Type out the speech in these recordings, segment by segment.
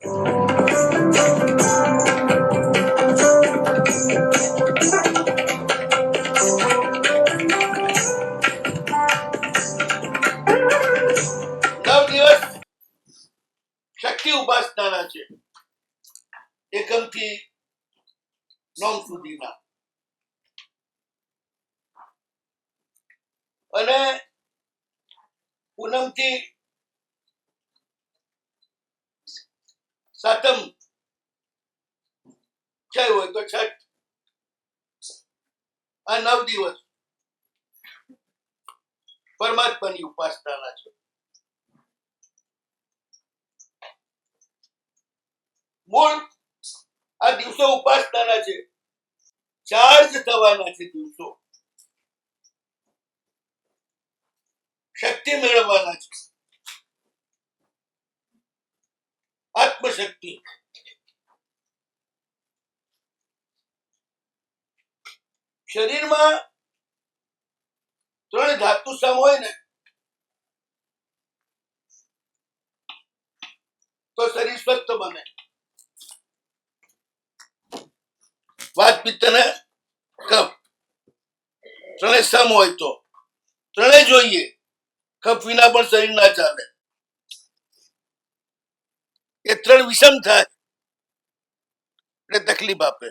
દિવસ શક્તિ ઉપાસનાના છે, એકમ થી 9 સુધીના. અને પૂનમ થી સાતમ છ હોય તો છઠ, આ 9 દિવસ પરમાત્માની ઉપાસનાના છે. મૂળ આ દિવસો ઉપાસનાના છે, ચાર્જ થવાના છે દિવસો, શક્તિ મેળવવાના છે, આત્મશક્તિ. શરીરમાં 3 ધાતુ સમ હોય ને તો શરીર સ્વસ્થ બને. વાત પિત્ત ને કફ 3 સમ હોય તો 3 જોઈએ. કફ વિના પણ શરીર ના ચાલે. એ 3 વિષમ થાય એટલે તકલીફ આપે.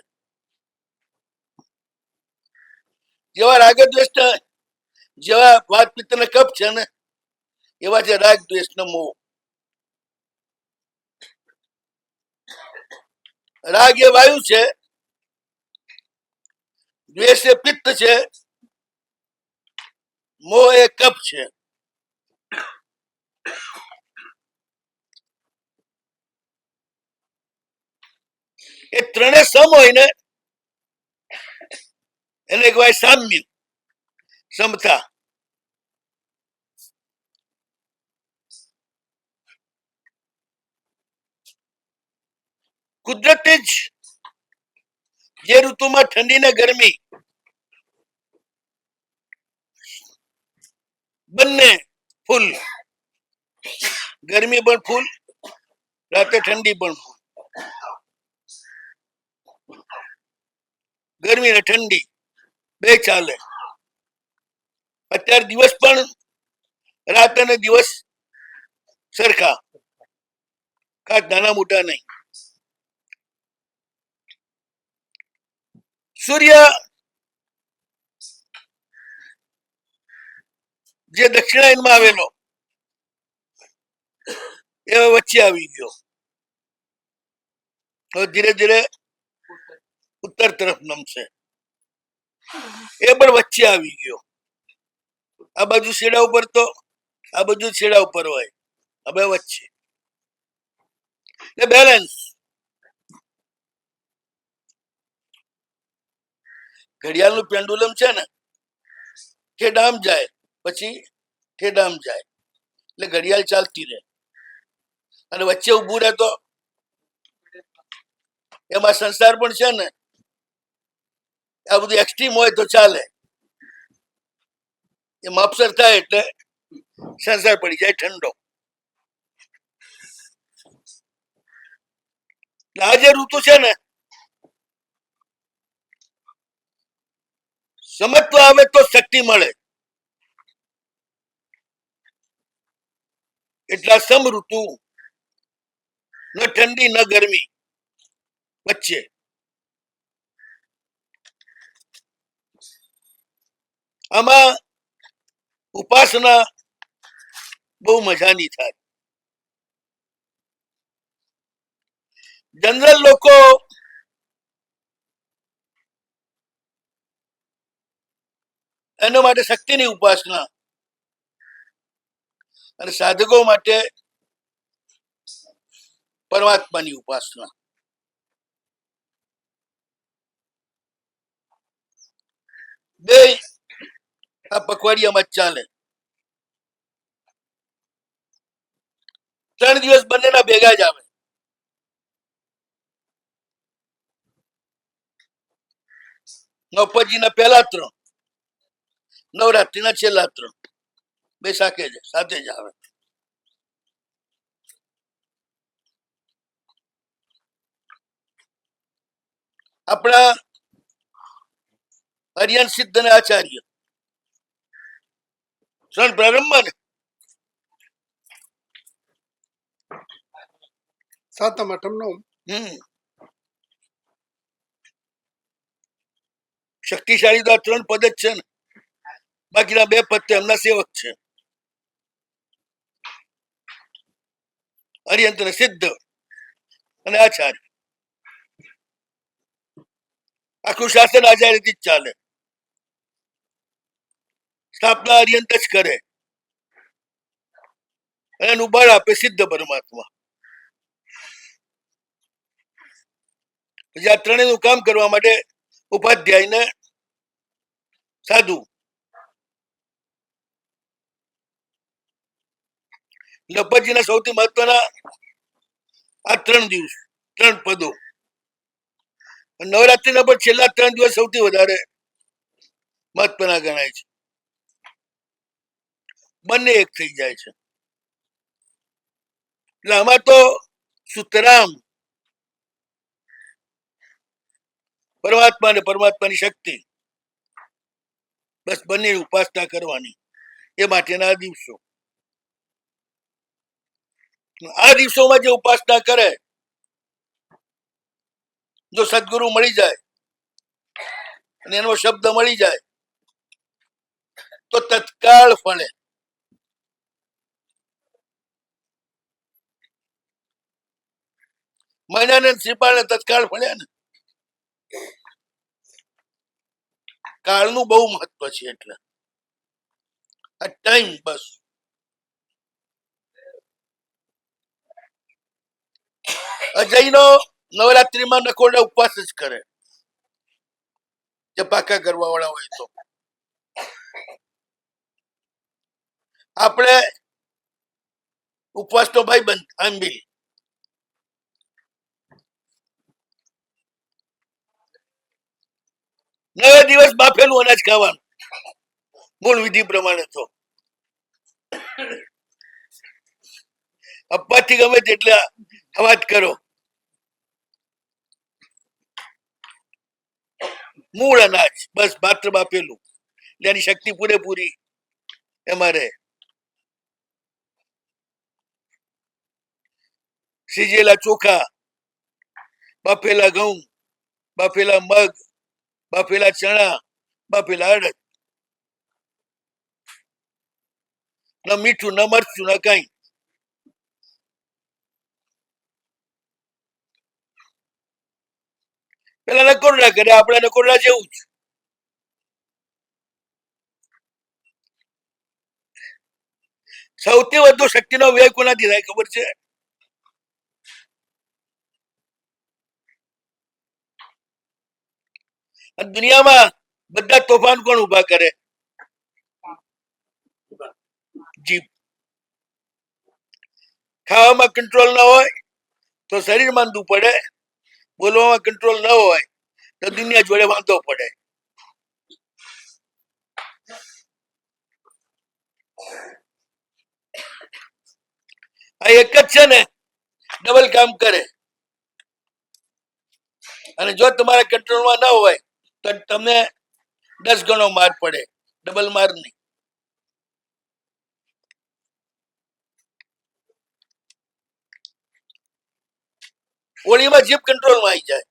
જેવા રાગ દ્વેષ, જેવા વાત પિત્ત ને કફ છે ને, એવા છે રાગ દ્વેષ ને મોહ. રાગ એ વાયુ છે, દ્વેષ એ પિત્ત છે, મોહ એ કફ છે. એ 3 સમ હોય ને એને કહેવાય સામ્ય, સમતા. કુદરતી જ જે ઋતુમાં ઠંડી ને ગરમી બંને ફૂલ, ગરમી પણ ફૂલ, રાતે ઠંડી પણ ફૂલ. ગરમી ને ઠંડી બે ચાલે. અત્યારે દિવસ પણ રાત અને દિવસ સરખા, કાંઈ નાના મોટા નહીં. સૂર્ય જે દક્ષિણાયનમાં આવેલો એ વચ્ચે આવી ગયો, હવે ધીરે ધીરે ઉત્તર તરફ નમશે. એ પણ વચ્ચે આવી ગયો. આ બાજુ છેડા ઉપર તો આ બાજુ છેડા ઉપર હોય, હવે વચ્ચે બેલેન્સ. ઘડિયાળનું પેન્ડુલમ છે ને, ઠેડામ જાય પછી ઠેડામ જાય, એટલે ઘડિયાળ ચાલતી રહે. અને વચ્ચે ઊભું રહે તો એમાં સંસાર પણ છે ને, આ બધું એક્સ્ટ્રીમ હોય તો ચાલે. એ માપસર થાય એટલે સંસાર પડી જાય ઠંડો. આ જે ઋતુ છે ને, સમત્વ આવે તો શક્તિ મળે. એટલા સમ ઋતુ, ન ઠંડી ન ગરમી, વચ્ચે. આમાં ઉપાસના બહુ મજાની થાય. જનરલ લોકો એના માટે શક્તિની ઉપાસના, અને સાધકો માટે પરમાત્માની ઉપાસના. બે આ પખવાડિયામાં જ ચાલે. 3 દિવસ બંનેના ભેગા જ આવે. નવપજીના પહેલા 3, નવરાત્રીના છેલ્લા 3, બે સાથે જ આવે. આપણા અરિયન સિદ્ધ અને આચાર્ય ત્રણ પ્રારંભમાં ને સાતમ આઠમ નો શક્તિશાળી તો આ ત્રણ પદ જ છે ને, બાકીના બે પદ તો એમના સેવક છે. અરિયંત ને સિદ્ધ અને આચાર્ય. આખું શાસન આચાર્યથી જ ચાલે. સ્થાપના અરિયંત જ કરે, એનું બળ આપે સિદ્ધ પરમાત્મા. આ ત્રણેયનું કામ કરવા માટે ઉપાધ્યાય ને સાધુ. લપતજીના સૌથી મહત્વના આ 3 દિવસ, 3 પદો. નવરાત્રીના પણ છેલ્લા 3 દિવસ સૌથી વધારે મહત્વના ગણાય છે. બંને એક થઈ જાય છે. એટલે આમાં તો સુતરામ પરમાત્મા ને પરમાત્માની શક્તિ, બસ બંને ઉપાસના કરવાની, એ માટેના આ દિવસો. આ દિવસોમાં જે ઉપાસના કરે, જો સદગુરુ મળી જાય અને એનો શબ્દ મળી જાય તો તત્કાળ ફળે. મહિનાનંદ શ્રીપાલને તત્કાળ ફળ્યા ને. કાળનું બહુ મહત્વ છે. એટલે આ ટાઈમ બસ. અજયનો નવરાત્રીમાં નકોરડા ઉપવાસ જ કરે, જે પાકા કરવા વાળા હોય તો. આપણે ઉપવાસ તો ભાઈ બંધ આંબી 9 દિવસ બાફેલું અનાજ ખાવાનું, મૂળ વિધિ પ્રમાણે. તો અપવાથી ગમે તેટલા અવાજ કરો, મૂળ અનાજ બસ માત્ર બાફેલું, એની શક્તિ પૂરેપૂરી એમાં રહે. સિજેલા ચોખા, બાફેલા ઘઉં, બાફેલા મગ, બાફેલા ચણા, બાફેલા અડદ. ન મીઠું, ન મરચું, ન કઈ. પેલા નકોરડા કરે, આપણા નકોરડા જેવું જ. સૌથી વધુ શક્તિનો વ્યય કોનાથી થાય ખબર છે? દુનિયામાં બધા તોફાન કોણ ઉભા કરે? જીભ. ખાવામાં કંટ્રોલ ન હોય તો શરીર માંદું પડે, બોલવામાં કંટ્રોલ ન હોય તો દુનિયા જોડે વાંધો પડે. આ એક જ છે ને, ડબલ કામ કરે. અને જો તમારા કંટ્રોલમાં ન હોય તો તમને 10 ગણો માર પડે, ડબલ માર નહીં. હોળીમાં જીભ કંટ્રોલમાં આવી જાય.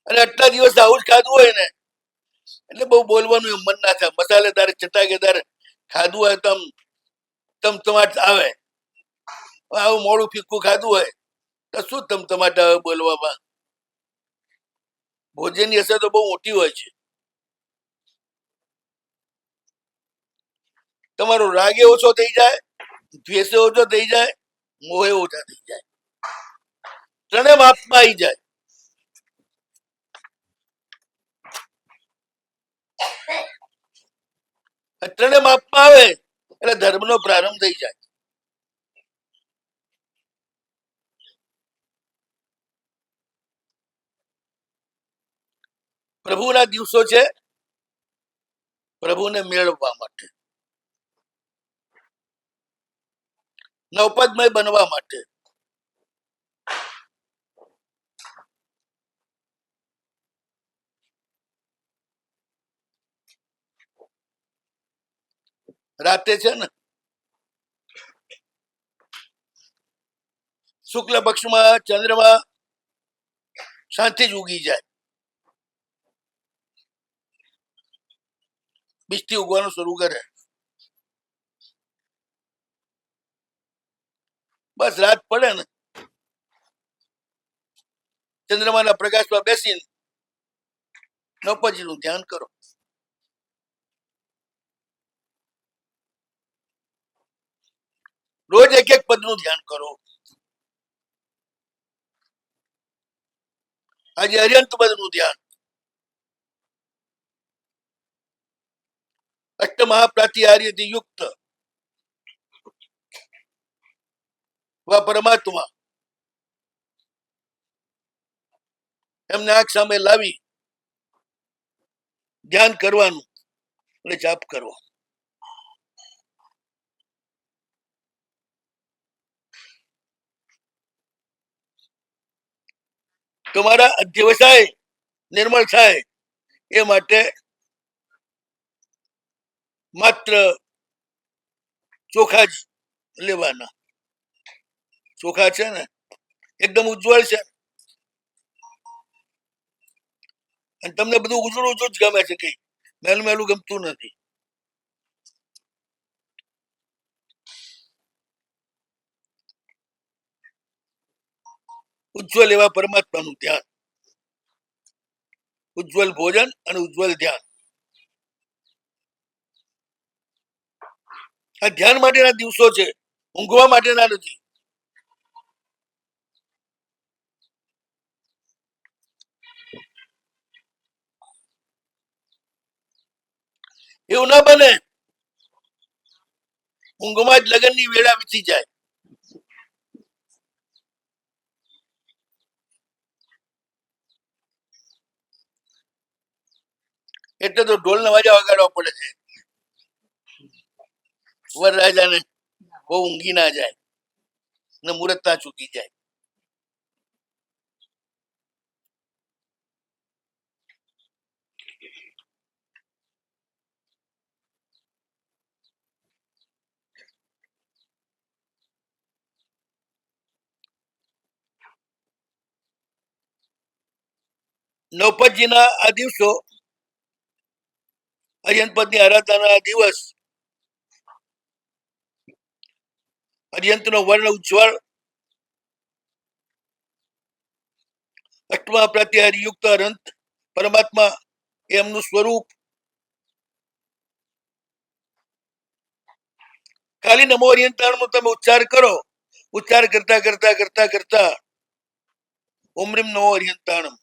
અને આટલા દિવસ આવું જ ખાધું હોય ને, એટલે બહુ બોલવાનું મન ના થાય. મસાલેદાર ચટાકેદાર ખાધું હોય તો તમતમાટ આવે. આવું મોડું ફીક્કું ખાધું હોય તો શું તમતમાટ આવે બોલવામાં? ભોજનની અસર તો બહુ મોટી હોય છે. તમારો રાગે ઓછો થઈ જાય, દ્વેષે ઓછો થઈ જાય, મોહે ઓછા થઈ જાય, ત્રણે માપમાં આવી જાય. ત્રણે માપમાં આવે એટલે ધર્મનો પ્રારંભ થઈ જાય. પ્રભુના દિવસો છે પ્રભુને મેળવવા માટે, નવપદમય બનવા માટે. રાતે છે ને શુક્લ પક્ષમાં ચંદ્રમા શાંતિ જ ઉગી જાય, બીજથી ઉગવાનું શરૂ કરે. બસ રાત પડે ને ચંદ્રમાના પ્રકાશમાં બેસીને નૌપજીનું ધ્યાન કરો. રોજ એક એક પદનું ધ્યાન કરો. આજે અર્યંત પદનું ધ્યાન, અષ્ટમહાપ્રાતિહાર્યથી યુક્ત વા પરમાત્મા એમને આંખ સામે લાવી ધ્યાન કરવાનું અને જાપ કરવો. તમારા અધ્યવસાય નિર્મળ થાય એ માટે માત્ર ચોખા જ લેવાના. ચોખા છે ને એકદમ ઉજ્જવળ છે અને તમને બધું ઉજળું ઉજળું જ ગમે છે, કઈ મેલું મેલું ગમતું નથી. ઉજ્જવલ એવા પરમાત્માનું ધ્યાન, ઉજ્જવલ ભોજન અને ઉજ્જવલ ધ્યાન. આ ધ્યાન માટેના દિવસો છે, ઊંઘવા માટેના નથી. એવું ના બને ઊંઘમાં જ લગ્નની વેળા વીતી જાય. એટલે તો ઢોલના વાજા વગાડવા પડે છે, વરરાજાને બહુ ઊંઘી ના જાય ને મુહૂર્ત ના ચૂકી જાય. નવપતજીના આ દિવસો, અર્યંતપદની આરાધનાના દિવસ, અર્યંતનો વર્ણ ઉજ્જવળ, અષ્ટમા પ્રત્યાહાર યુક્ત અનંત પરમાત્મા એમનું સ્વરૂપ. ખાલી નમો અર્યંતાણનો તમે ઉચ્ચાર કરો, ઉચ્ચાર કરતા કરતા કરતા કરતા ઓમરીમ નમો અર્યંતાણમ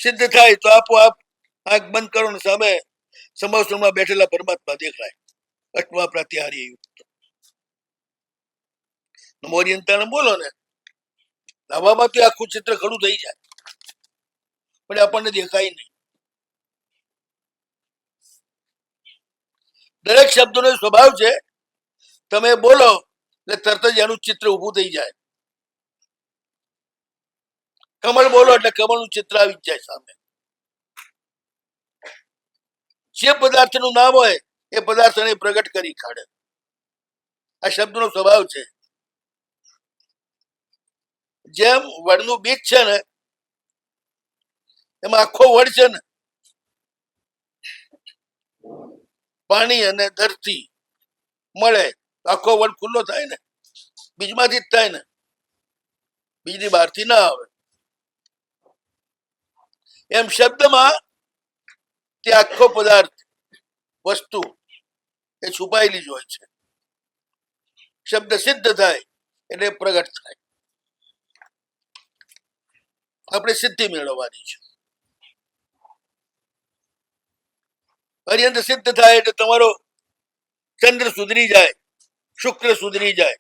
સિદ્ધ થાય તો આપોઆપ આંખ બંધ કરો ને સામે સમોસમાં બેઠેલા પરમાત્મા દેખાય. અષ્ટમા પ્રત્યાહારી યુક્ત નમો અર્યંતાણમ બોલો ને, લાવવામાં તો આખું ચિત્ર ઘણું થઈ જાય પણ આપણને દેખાય નહીં. દરેક શબ્દનો સ્વભાવ છે, તમે બોલો એટલે તરત જ એનું ચિત્ર ઊભું થઈ જાય. કમળ બોલો એટલે કમળનું ચિત્ર આવી જાય સામે. જે પદાર્થનું નામ હોય એ પદાર્થને પ્રગટ કરી કાઢે. આ શબ્દનો સ્વભાવ છે. જેમ વડનું બીજ છે ને એમાં આખો વડ છે ને પાણી અને ધરતી મળે આખો વડ ખુલ્લો થાય ને, બીજમાંથી જ થાય ને, બીજની બહારથી ના આવે. એમ શબ્દમાં તે આખો પદાર્થ વસ્તુ એ છુપાયેલી જ હોય છે. શબ્દ સિદ્ધ થાય એટલે પ્રગટ થાય. આપણે સિદ્ધિ મેળવવાની છે. અર્યંત સિદ્ધ થાય એટલે તમારો ચંદ્ર સુધરી જાય, શુક્ર સુધરી જાય.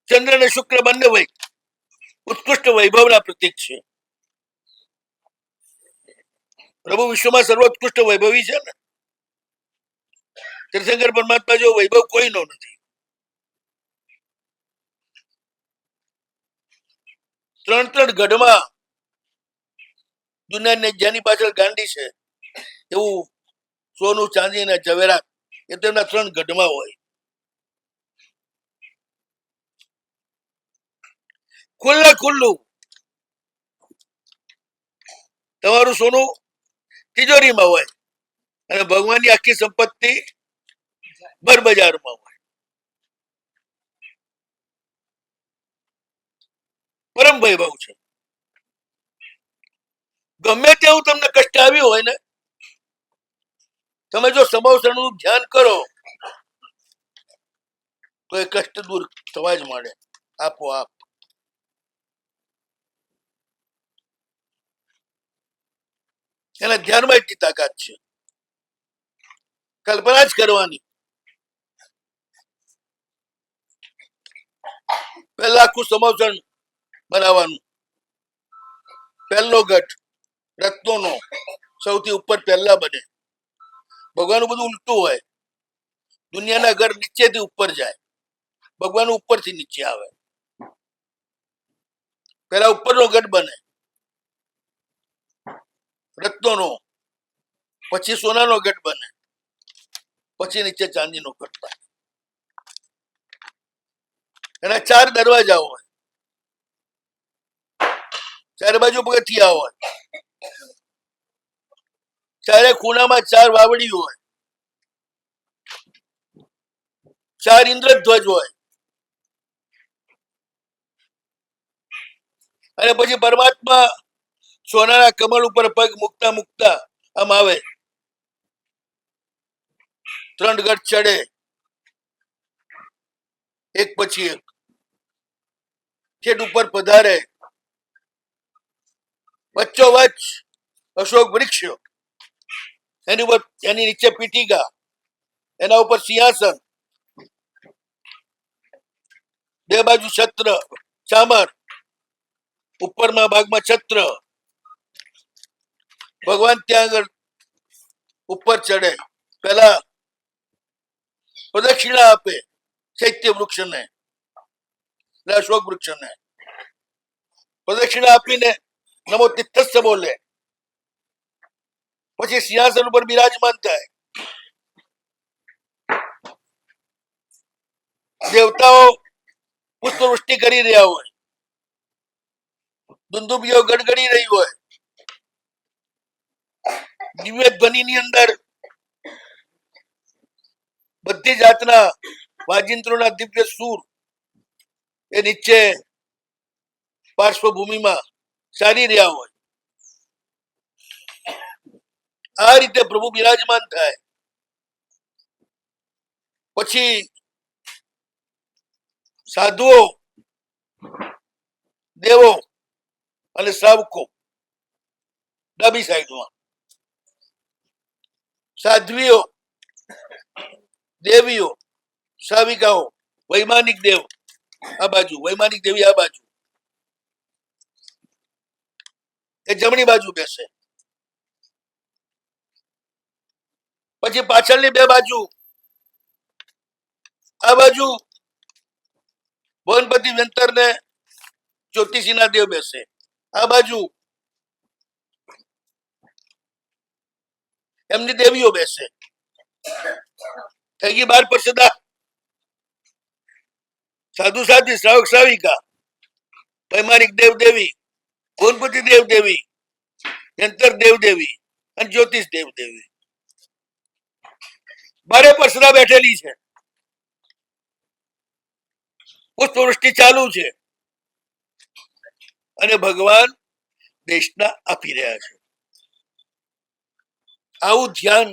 ચંદ્ર અને શુક્ર બંને વય ઉત્કૃષ્ટ વૈભવના પ્રતીક છે. પ્રભુ વિશ્વમાં સર્વોત્કૃષ્ટ વૈભવી છે ને. તીર્થંકર પરમાત્મા જો વૈભવ કોઈનો નથી. ત્રણ ત્રણ ગઢમાં દુનિયાને જેની પાછળ ગાંડી છે એવું સોનું ચાંદી અને ઝવેરાત એ તેમના ત્રણ ગઢમાં હોય. ખુલ્લે ખુલ્લું તમારું સોનું તિજોરીમાં હોય અને ભગવાનની આખી સંપત્તિ બર બજારમાં હોય. પરમ વૈભવ છે. ગમે તેવું તમને કષ્ટ આવ્યું હોય ને, તમે જો સમવસરનું ધ્યાન કરો તો એ કષ્ટ દૂર થવા જ માંડે આપોઆપ. એના ધ્યાનમાં એટલી તાકાત છે. કલ્પના જ કરવાની. પહેલા આખું સમવસર બનાવવાનું. પહેલો ગઢ રત્નોનો સૌથી ઉપર પહેલા બને. ભગવાનનું બધું ઉલટું હોય. દુનિયાના ઘર નીચેથી ઉપર જાય, ભગવાન ઉપરથી નીચે આવે. પેલા ઉપરનો ગઢ બને રત્નોનો, પછી સોનાનો ગઢ બને, પછી નીચે ચાંદીનો ગઢ બને. એના 4 દરવાજા હોય, ચારે બાજુ પગથિયા હોય, ચારે ખૂણામાં 4 વાવડી હોય, 4 ઇન્દ્રધ્વજ હોય, અને પછી પરમાત્મા સોનાના કમળ ઉપર પગ મૂકતા મૂકતા આમ આવે. 3 ગઢ ચડે એક પછી એક, છેટ ઉપર પધારે. વચ્ચોવચ્ચ અશોક વૃક્ષ, એની ઉપર એની નીચે પીઠિકા, એના ઉપર સિંહાસન, બે બાજુ છત્ર ચામર, ઉપરના ભાગમાં છત્ર. ભગવાન ત્યાં આગળ ઉપર ચડે, પેલા પ્રદક્ષિણા આપે ચૈત્ય વૃક્ષને, અશોક વૃક્ષને પ્રદક્ષિણા આપીને નમો તિથસ્થ બોલે. પછી સિંહાસન ઉપર બિરાજમાન થાય. દેવતાઓ પુષ્પવૃષ્ટિ કરી રહ્યા હોય, દુંદુભીઓ ગડગડી રહી હોય, દિવ્ય ધ્વનિની અંદર બધી જાતના વાજિંત્રોના દિવ્ય સૂર એ નીચે પાર્શ્વભૂમિમાં ચાલી રહ્યા હોય. આ રીતે પ્રભુ બિરાજમાન થાય. પછી સાધુઓ, દેવો અને શ્રાવકો ડાબી સાઈડમાં, સાધ્વીઓ, દેવીઓ, શ્રાવિકાઓ, વૈમાનિક દેવ આ બાજુ, વૈમાનિક દેવી આ બાજુ, એ જમણી બાજુ બેસે. પછી પાછળની બે બાજુ, આ બાજુ ભુવનપતિ વેંતર ને જ્યોતિષીના દેવ બેસે, આ બાજુ એમની દેવીઓ બેસે. થઈ ગઈ 12 પરિષદા. સાધુ સાધી, શ્રાવક શ્રાવિકા, વૈમાનિક દેવ દેવી, ભુવનપતિ દેવ દેવી, યંતર દેવ દેવી અને જ્યોતિષ દેવ દેવી. 12 પરિષદા બેઠેલી છે. પુષ્પવૃષ્ટિ ચાલુ છે અને ભગવાન દેશના આપી રહ્યા છે. આવું ધ્યાન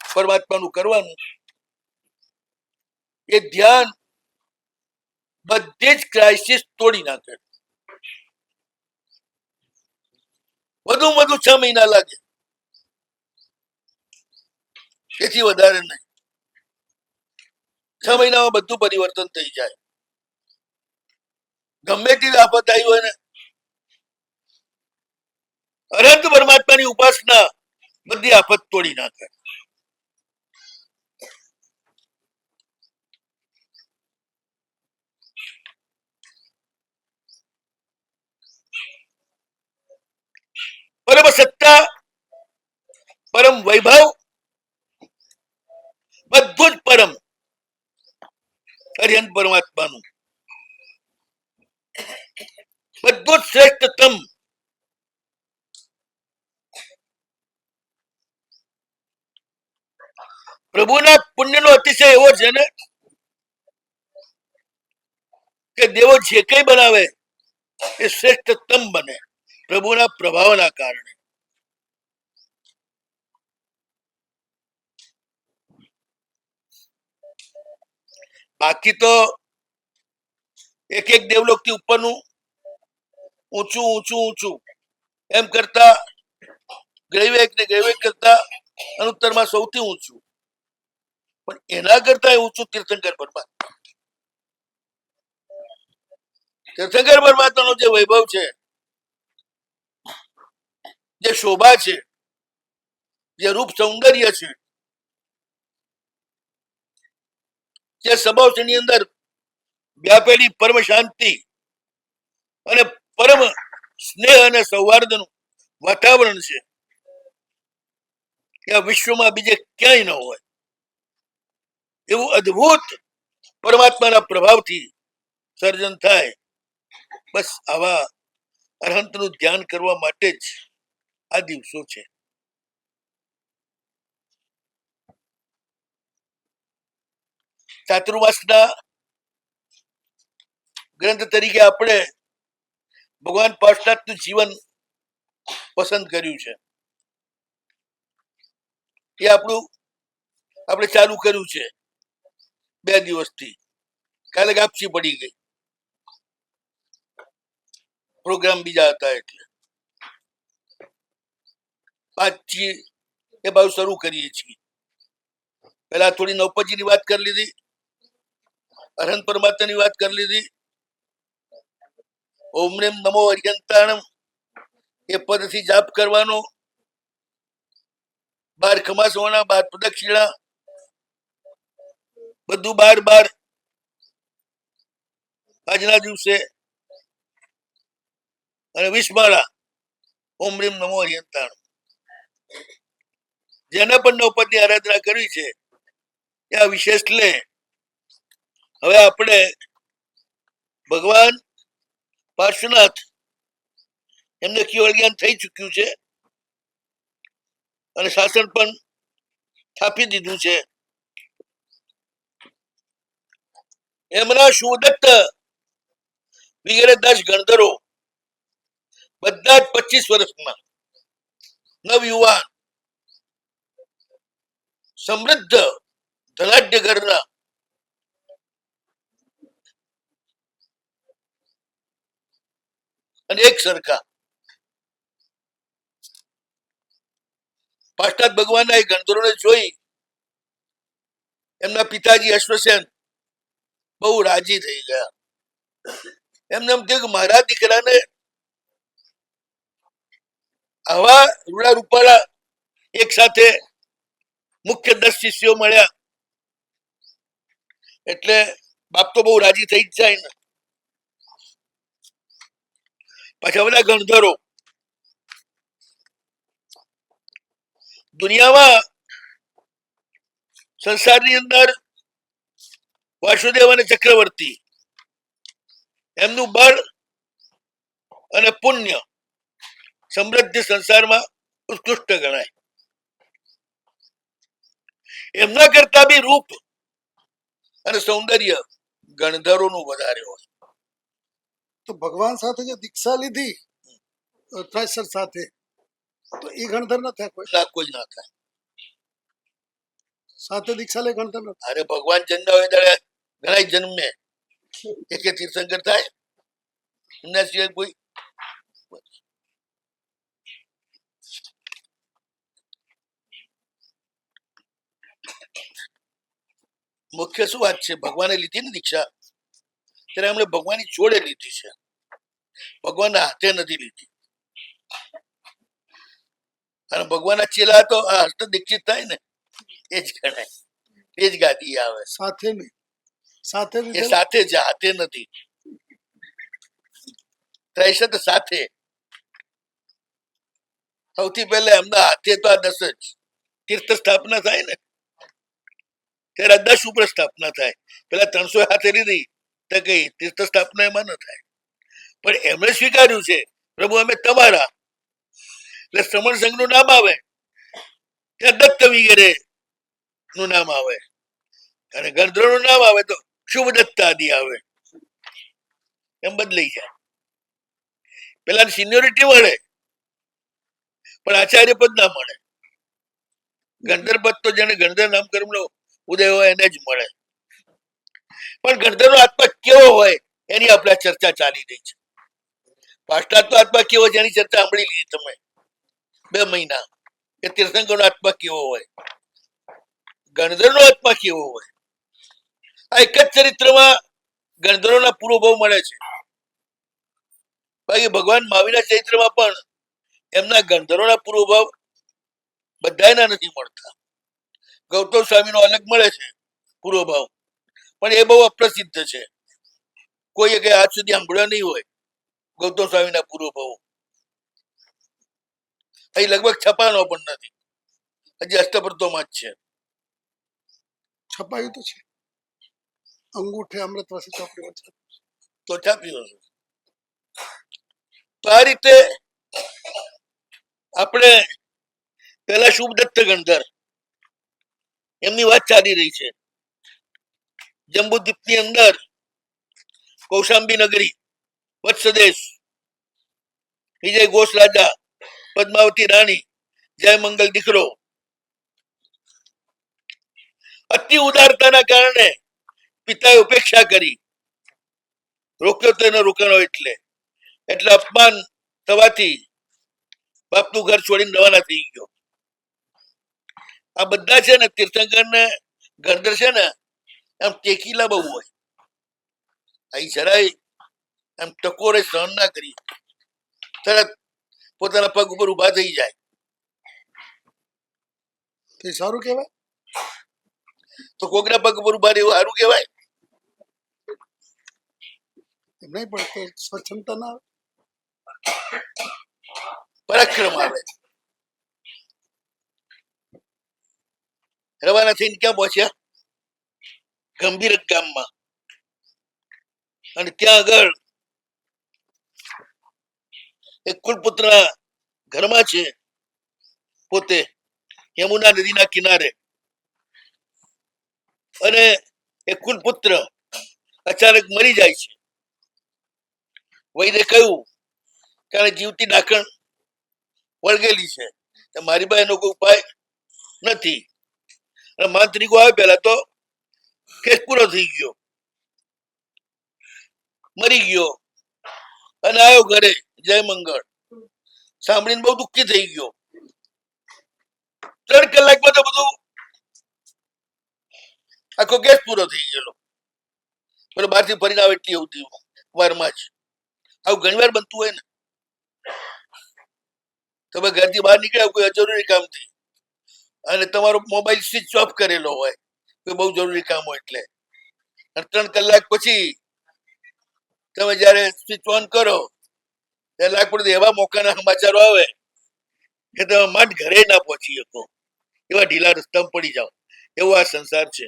પરમાત્માનું કરવાનું. એ ધ્યાન બધી જ ક્રાઇસિસ તોડી નાખે. વધુ 6 મહિના લાગે, તેથી વધારે નહીં. 6 મહિનામાં બધું પરિવર્તન થઈ જાય. ગમે તેવી આફત આવી હોય ને, અનંત પરમાત્માની ઉપાસના બધી આફત તોડી નાખે. પરમ સત્તા, પરમ વૈભવ, બધું જ પરમ હરિહંત પરમાત્માનું, બધું જ શ્રેષ્ઠતમ. પ્રભુના પુણ્યનો અતિશય એવો છે ને કે દેવો જે કઈ બનાવે એ શ્રેષ્ઠતમ બને પ્રભુના પ્રભાવના કારણે. બાકી તો એક એક દેવલોક થી ઉપરનું ઊંચું ઊંચું ઊંચું એમ કરતા ગ્રૈવેક ને ગ્રૈવેક કરતા અનુત્તરમાં સૌથી ઊંચું, પણ એના કરતા ઊંચું તીર્થંકર પરમાત્મા. તીર્થંકર પરમાત્માનો જે વૈભવ છે, જે શોભા છે, જે રૂપ સૌંદર્ય છે, જે સ્વભાવની અંદર વ્યાપેલી પરમ શાંતિ અને પરમ સ્નેહ અને સૌહાર્દનું વાતાવરણ છે, કે આ વિશ્વમાં બીજે ક્યાંય ન હોય એવું અદ્ભુત પરમાત્માના પ્રભાવથી સર્જન થાય. બસ આવા અરહંતનું ધ્યાન કરવા માટે જ આ દિવસો છે. ચાતુર્માસના ગ્રંથ તરીકે આપણે ભગવાન પાર્ષનાથનું જીવન પસંદ કર્યું છે. એ આપણે ચાલુ કર્યું છે 2 દિવસથી. કાલે ગાપસી પડી ગઈ, પ્રોગ્રામ બીજા હતા એટલે આજથી એ બાજુ શરૂ કરીએ છીએ. પેલા થોડી નવપજીની વાત કરી લીધી, અરહંત પરમાત્માની વાત કરી લીધી. ઓમ રેમ નમો હરિયંતાણમ એ પદથી જાપ કરવાનો, 12 ખમાસવાના, 12 પ્રદક્ષિણા, બધું 12 આજના દિવસે, અને 20 માળા ઓમ રેમ નમો હરિયંતાણમ. જેને પણ નવપદની આરાધના કરવી છે એ આ વિશેષ લે. હવે આપણે ભગવાન પાર્શ્વનાથ એમને કેવળ જ્ઞાન થઈ ચુક્યું છે અને શાસન પણ સ્થાપી દીધું છે. એમના સુદત્ત વગેરે 10 ગણધરો બધા જ 25 વર્ષમાં નવયુવાન સમૃદ્ધ ધનાઢ્ય ઘરના, અને એક સરખા પાર્ષનાથ ભગવાનના એ ગણધરોને જોઈ એમના પિતાજી અશ્વસેન બહુ રાજી થઈ ગયા. એમને એમ થયું કે મારા દીકરાને આવા રૂડા રૂપાળા એક સાથે મુખ્ય 10 શિષ્યો મળ્યા એટલે બાપ તો બહુ રાજી થઈ જ જાય ને. પાછા બધા ગણધરો દુનિયામાં સંસારની અંદર વાસુદેવ અને ચક્રવર્તી એમનું બળ અને પુણ્ય સમૃદ્ધિ સંસારમાં ઉત્કૃષ્ટ ગણાય. એમના કરતા બી રૂપ અને સૌંદર્ય ગણધરોનું વધારે હોય. તો ભગવાન સાથે જે દીક્ષા લીધી ત્રેસર સાથે, તો એ ગણધર ન થાય કોઈ? ના, કોઈ ના થાય. સાથે દીક્ષા લે ગણધર ન થાય. અરે ભગવાન જન્મ હોય ત્યારે ઘણા જન્મે એક તીર્થંકર થાય એમના સિવાય કોઈ. મુખ્ય શું વાત છે, ભગવાને લીધી ને દીક્ષા ત્યારે એમણે ભગવાનની જોડે લીધી છે, ભગવાનના હાથે નથી લીધી. અને ભગવાનના ચેલા તો આ હસ્ત દીક્ષિત થાય ને એ જ ગણાય, એ જ ગાદી આવે. સાથે નહીં, સાથે એ સાથે જ, હાથે નથી. ત્રેસઠ સાથે સૌથી પહેલા એમના હાથે તો આ 10 જ તીર્થ સ્થાપના થાય ને, ત્યારે આ 10 ઉપર સ્થાપના થાય. પેલા 300 હાથે લીધી તો કઈ તીર્થ સ્થાપના એમાં ન થાય. પણ એમણે સ્વીકાર્યું છે પ્રભુ અમે તમારા, એટલે શ્રમણ સંઘ નું નામ આવે ત્યાં દત્ત વગેરે નું નામ આવે, અને ગણધરો નું નામ આવે તો શુભ દત્ત આદિ આવે, એમ બદલાઈ જાય. પેલા સિનિયોરિટી મળે પણ આચાર્ય પદ ના મળે. ગણધર પદ તો જેને ગણધર નામકર્મ નો ઉદય હોય એને જ મળે. પણ ગણધર નો આત્મા કેવો હોય એની આપણે ચર્ચા ચાલી રહી છે. પાશ્ચાત્ય આત્મા કેવો છે એની ચર્ચા સાંભળી લીધી તમે 2 મહિના, કે તીર્થંકર નો આત્મા કેવો હોય, ગણધર નો આત્મા કેવો હોય. આ એક જ ચરિત્રમાં ગણધરો ના પૂર્વભાવ મળે છે. બાકી ભગવાન મહાવીરના ચરિત્રમાં પણ એમના ગણધરોના પૂર્વભાવ બધાના નથી મળતા. ગૌતમ સ્વામીનો અલગ મળે છે પૂર્વભાવ, પણ એ બહુ અપ્રસિદ્ધ છે. કોઈએ કઈ આજ સુધી સાંભળ્યો નહીં હોય ગૌતમ સ્વામીના પૂર્વભાવો. અહીં લગભગ છપાનો પણ નથી, હજી હસ્તપ્રતોમાં જ છે. છપાયું તો છે, અંગૂઠે અમૃતવાસી ચોપડીમાં છે. તો છાપ્યું હશે. તો આ રીતે આપણે પેલા શુભદત્ત ગણધર એમની વાત ચાલી રહી છે. જંબુદ્વીપની અંદર કૌશાંબી નગરી, વત્સદેશ, વિજય ઘોષ રાજા, પદ્માવતી રાણી, જય મંગલ દીકરો. અતિ ઉદારતાના કારણે પિતાએ ઉપેક્ષા કરી, રોક્યો તો એનો રોકાણો એટલે અપમાન થવાથી બાપનું ઘર છોડીને રવાના થઈ ગયો. આ બધા છે ને તીર્થંકર ને ગણધર છે ને એમ ટેકીલા બહુ હોય. અહીં જરાય એમ ટકોરે સહન ના કરી, તરત પોતાના પગ ઉપર ઉભા થઈ જાય. તે સારું કહેવાય. તો કોકના પગ ઉપર ઉભા રહેવું સારું કહેવાય? નહીં, પણ તે સ્વચ્છંદતા ના આવે, પરાક્રમ આવે. રવાના થઈને ક્યાં પહોંચ્યા? ગંભીર ગામમાં. અને ત્યાં આગળ એક કુલપુત્રના ઘરમાં છે, પોતે યમુના નદીના કિનારે. અને એ કુલપુત્ર અચાનક મરી જાય છે. વૈદ્ય કહ્યું કે જીવતી ડાકણ વળગેલી છે, મારી પાસે એનો કોઈ ઉપાય નથી. અને માંત્રિકો આવે પેલા તો કેસ પૂરો થઈ ગયો, મરી ગયો. અને આવ્યો ઘરે, જય મંગળ સાંભળીને બહુ દુઃખી થઈ ગયો. 3 કલાકમાં તો બધું આખો કેસ પૂરો થઈ ગયેલો. પેલો બહારથી ફરીને આવે એટલી આવતી વારમાં જ. આવું ઘણી વાર બનતું હોય ને, તમે ઘરથી બહાર નીકળ્યા કોઈ અજરૂરી કામથી અને તમારો મોબાઈલ સ્વિચ ઓફ કરેલો હોય, કોઈ બહુ જરૂરી કામ હોય એટલે, અને 3 કલાક પછી તમે જયારે સ્વિચ ઓન કરો ત્યારે લાગતું એવા મોકાના સમાચારો આવે કે તમે માંડ ઘરે ના પહોંચી શકો, એવા ઢીલા રસ્તામાં પડી જાઓ. એવો આ સંસાર છે.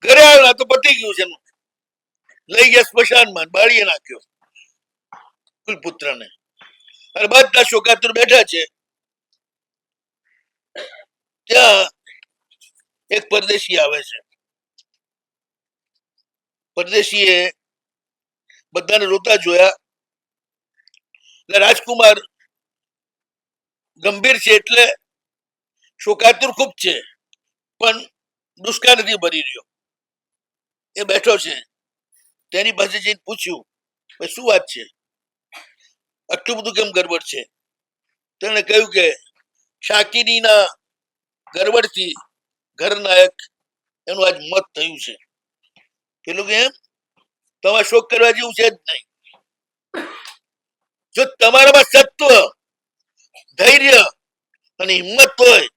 ઘરે આવ્યા તો પતી ગયું છે, લઈ ગયા સ્મશાનમાં, બાળીએ નાખ્યો કુલપુત્રને. અને બધા શોકાતુર બેઠા છે. ત્યાં એક પરદેશી આવે છે. પરદેશીએ બધાને રોતા જોયા. એટલે રાજકુમાર ગંભીર છે, એટલે શોકાતુર ખૂબ છે, પણ દુષ્કા નથી ભરી રહ્યો. એ બેઠો છે, તેની પાસે જઈને પૂછ્યું શું વાત છે, આટલું બધું કેમ ગડબડ છે? તેને કહ્યું કે શાકિનીના ગરબડથી ઘરનાયક એનું આજ મોત થયું છે. પેલું કે એમ તમારે શોક કરવા જેવું છે જ નહીં. જો તમારામાં સત્વ, ધૈર્ય અને હિંમત હોય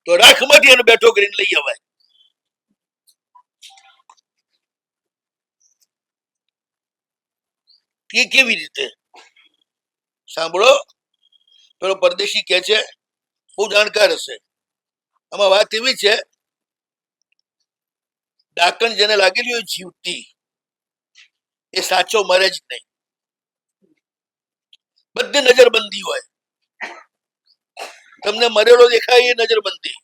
તો રાખમાંથી એને બેઠો કરીને લઈ અવાય. એ કેવી રીતે? સાંભળો, પેલો પરદેશી કે છે, બહુ જાણકાર હશે. આમાં વાત એવી છે, ડાકણ જેને લાગેલી હોય જીવતી, એ સાચો મરે જ નહીં. બધી નજરબંધી હોય. તમને મરેલો દેખાય એ નજરબંધી.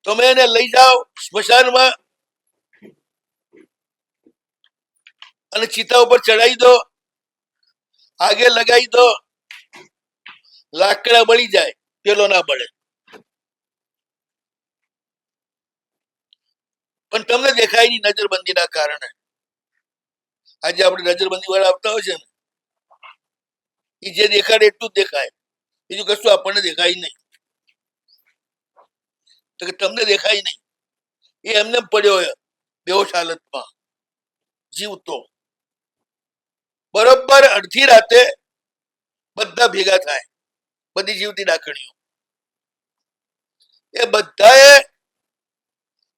તમે એને લઈ જાઓ સ્મશાનમાં અને ચિતા ઉપર ચડાવી દો, આગે લગાવી દો, લાકડા બળી જાય, પેલો ના બળે. પણ તમને દેખાય નહીં નજરબંધીના કારણે. આજે આપણે નજરબંધી વાળા આવતા હોય છે ને, એ જે દેખાડે એટલું જ દેખાય, બીજું કશું આપણને દેખાય નહીં. તો કે તમને દેખાય નહીં, એ એમને પડ્યો બેહોશ હાલતમાં જીવતો. બરોબર અડધી રાતે બધા ભેગા થાય, બધી જીવતી ડાકણીઓ. એ બધાએ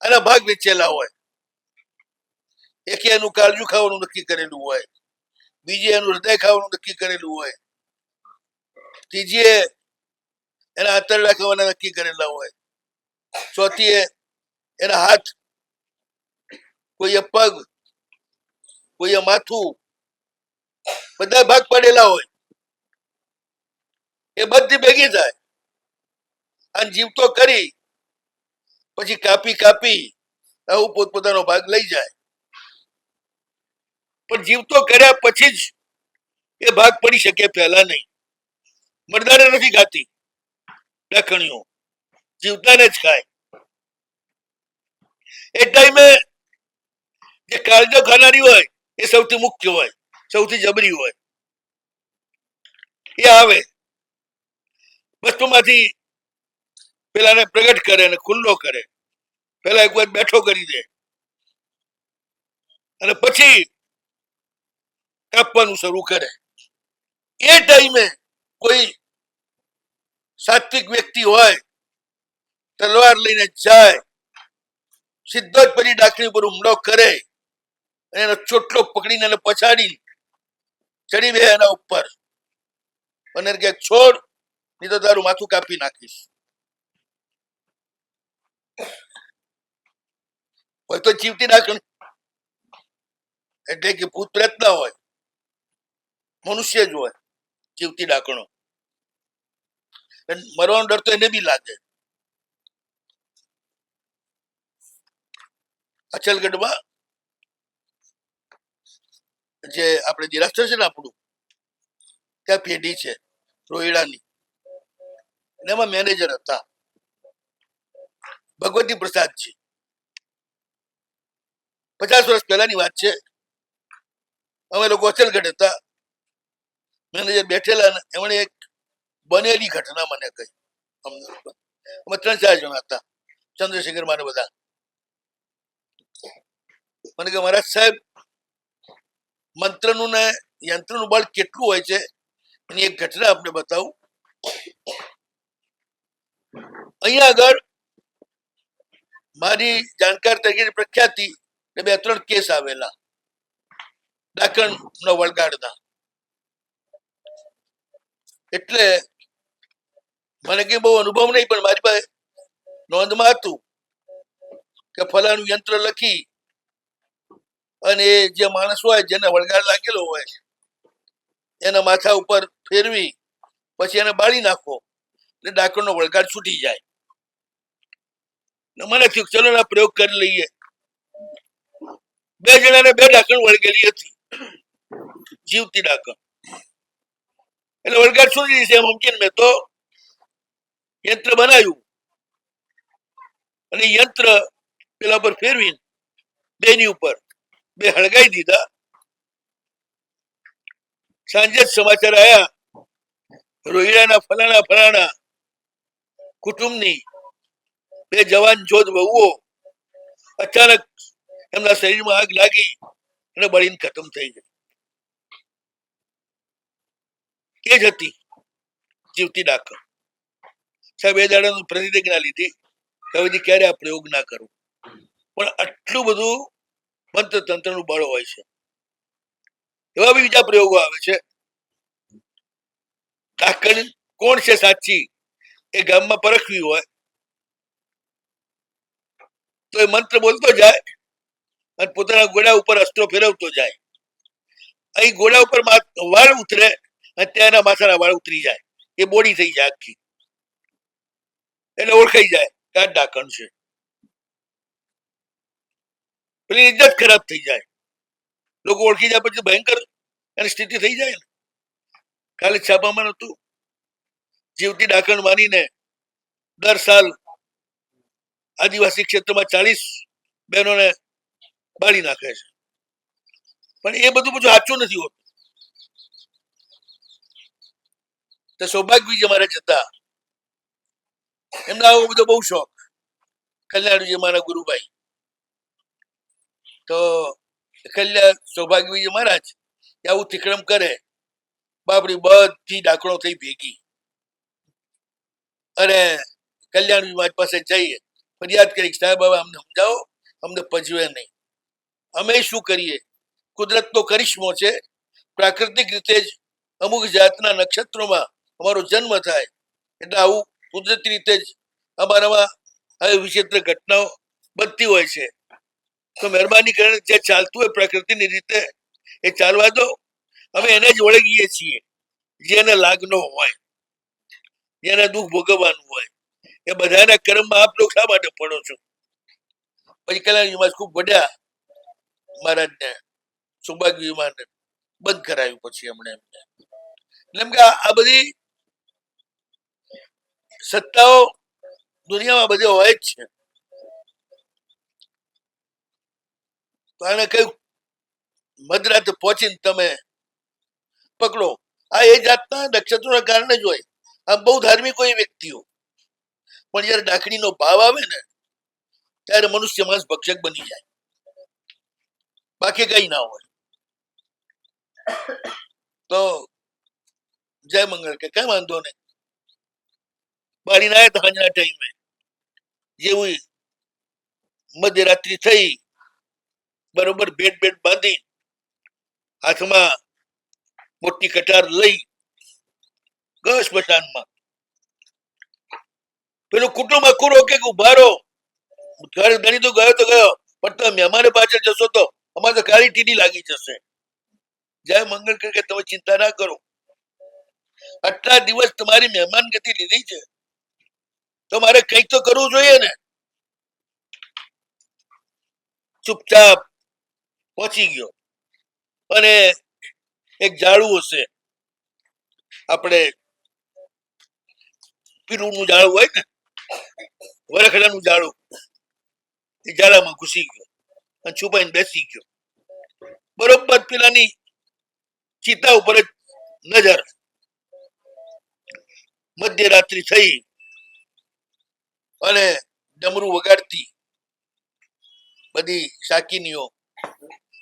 આના ભાગ વેચેલા હોય. એકે એનું કાળજુ ખાવાનું નક્કી કરેલું હોય, બીજે એનું હૃદય ખાવાનું નક્કી કરેલું હોય, ત્રીજીએ એના આંતરડા ખાવાના નક્કી કરેલા હોય, ચોથીએ એના હાથ, કોઈએ પગ, કોઈએ માથું, બધા ભાગ પડેલા હોય. એ બધી ભેગી થાય અને જીવતો કરી પછી કાપી કાપી આવું પોતપોતાનો ભાગ લઈ જાય. પણ જીવતો કર્યા પછી જ એ ભાગ પડી શકે, પહેલા નહીં. મરદાને નથી ખાતી ડાકણીઓ, જીવતાને જ ખાય. એ ટાઈમે જે કાળજો ખાનારી હોય એ સૌથી મુખ્ય હોય, સૌથી જબરી હોય. એ આવે વસ્તુમાંથી પેલાને પ્રગટ કરે ને ખુલ્લો કરે. પેલા એક વાર બેઠો કરી દે અને પછી કાપવાનું શરૂ કરે. એ ટાઈમે કોઈ સાત્વિક વ્યક્તિ હોય, તલવાર લઈને જાય, સીધો જ પેલી ડાકણી ઉપર હુમલો કરે, એનો ચોટલો પકડીને એને પછાડી ચડી બે એના ઉપર અને કે છોડ, નહીં તો તારું માથું કાપી નાખીશ. હોય તો જીવતી ડાકણી, એટલે કે ભૂત પ્રેત ના હોય, મનુષ્ય જ હોય જીવતી ડાકણો. મરવાનો ડર તો એને બી લાગે. અચલગઢમાં જે આપણે દેરાસર છે ને આપણું, ત્યાં પેઢી છે રોહિડાની, એમાં મેનેજર હતા ભગવતી પ્રસાદજી. 50 વર્ષ પહેલાની વાત છે. અમે લોકો અચલગઢ હતા, મેનેજર બેઠેલા, એમણે એક બનેલી ઘટના મને કહી. અમે 3-4 જણા હતા, ચંદ્રશેખર માને બધા. મને કે મહારાજ સાહેબ, મંત્રનું ને યંત્રનું બળ કેટલું હોય છે એની એક ઘટના આપણે બતાવું. અહીંયા આગળ મારી જાણકાર તરીકે પ્રખ્યાતિ 2-3 કેસ આવેલા ડાકણ નો વળગાડના. એટલે મને કઈ બહુ અનુભવ નહીં, પણ મારી પાસે નોંધમાં હતું કે ફલાણું યંત્ર લખી અને જે માણસ હોય જેને વળગાડ લાગેલો હોય એના માથા ઉપર ફેરવી પછી એને બાળી નાખો એટલે ડાકણનો વળગાડ છૂટી જાય. મને થયું ચલો ના પ્રયોગ કરી લઈએ. 2 જણાને 2 ડાકણ વળગેલી હતી, જીવતી ડાકણ. એટલે વળગાડ છૂટી જશે એમ સમજીને મેં તો યંત્ર બનાવ્યું અને યંત્ર પેલા પર ફેરવી બેની ઉપર 2 હળગાઈ દીધા. સાંજે જ સમાચાર આવ્યા, રોહિડાના ફલાણા ફલાણા કુટુંબની 2 જવાન જોધ વહુઓ અચાનક એમના શરીરમાં આગ લાગી અને બળીને ખતમ થઈ ગઈ. એ જ હતી જીવતી ડાકણ. સાહેબ એ દાડાનું પ્રતિજ્ઞા લીધી કે હવેથી ક્યારે આ પ્રયોગ ના કરું. પણ આટલું બધું મંત્ર તંત્રનું બળ હોય છે. એવા બીજા પ્રયોગો આવે છે. ઢાંકણ કોણ છે સાચી એ ગામમાં પરખવી હોય તો એ મંત્ર બોલતો જાય અને પોતાના ઘોડા ઉપર અસ્ત્રો ફેરવતો જાય. અહીં ઘોડા ઉપર વાળ ઉતરે અને ત્યાંના માથાના વાળ ઉતરી જાય, એ બોડી થઈ જાય આખી, એટલે ઓળખાઈ જાય કે આ ઢાંકણ છે. પેલી ઇજ્જત ખરાબ થઈ જાય, લોકો ઓળખી જાય પછી ભયંકર એની સ્થિતિ થઈ જાય ને. કાલે છાપામાં નતું, જીવતી ઢાંકણ માનીને દર સાલ આદિવાસી ક્ષેત્રમાં 40 બહેનોને બાળી નાખે છે. પણ એ બધું સાચું નથી હોતું. તો સૌભાગ્યજી મારે જતા, એમના આવો બધો બહુ શોખ. કલ્યાણજી મારા ગુરુભાઈ, તો સૌભાગ્યજી મહારાજ આવું તિક્રમ કરે, બાપડી બધી ડાકણો થઈ ભેગી, અને કલ્યાણજી મહારાજ પાસે જઈએ ફરિયાદ કરી, સાહેબ હવે અમને સમજાવો, અમને પજવે નહીં, અમે શું કરીએ? કુદરતનો કરિશ્મો છે, પ્રાકૃતિક રીતે જ અમુક જાતના નક્ષત્રોમાં અમારો જન્મ થાય, એટલે આવું કુદરતી રીતે જ અમારામાં આવી વિચિત્ર ઘટનાઓ બનતી હોય છે. તો મહેરબાની કરીને જે ચાલતું હોય પ્રકૃતિની રીતે એ ચાલવા દો. અમે એને જ ઓળંગીએ છીએ જેને લાગનો હોય, જેને દુઃખ ભોગવવાનું હોય. એ બધાના કર્મમાં આપ લોકો શા માટે પડો છો? પછી કલ્યાણજી ખૂબ વડ્યા મહારાજને, સૌભાગ્યજી મહારાજને બંધ કરાયું. પછી એમણે એમ કે આ બધી સત્તાઓ દુનિયામાં બધે હોય જ છે. તો એને કહ્યું મધરાતે પહોંચીને તમે પકડો. આ એ જાતના નક્ષત્રોના કારણે જ હોય. આમ બહુ ધાર્મિક હોય વ્યક્તિઓ, પણ જયારે ડાકણીનો ભાવ આવે ને ત્યારે મનુષ્ય માણસ ભક્ષક બની જાય, બાકી કઈ ના હોય. તો જય મંગળ કે કઈ વાંધો નહીં. બાળીને આવ્યા હતા સાંજના ટાઈમે, જેવું મધ્યરાત્રિ થઈ, બરોબર બેટ બાંધી, હાથમાં મોટી કટાર લઈ ગયો સ્મશાનમાં. પેલું કુટુંબ આખું રોકે કે ઉભા રહો, ઘર ધણી તો ગયો, પણ તમે મહેમાને પાછળ જશો તો અમારે તો કાળી ટીડી લાગી જશે. જય મંગળ કે તમે ચિંતા ના કરો, આટલા દિવસ તમારી મહેમાન ગતિ લીધી છે તો મારે કંઈક તો કરવું જોઈએ ને. ચૂપચાપ પહોંચી ગયો, અને એક ઝાડું હશે, આપણે પીરુનું ઝાડું હોય ને, વરખડાનું ઝાડું, એ ઝાડામાં ઘૂસી ગયો અને છુપાઈને બેસી ગયો. બરોબર પેલાની ચિતા ઉપર જ નજર. મધ્યરાત્રિ થઈ અને ડમરું વગાડતી બધી શાકીનીઓ,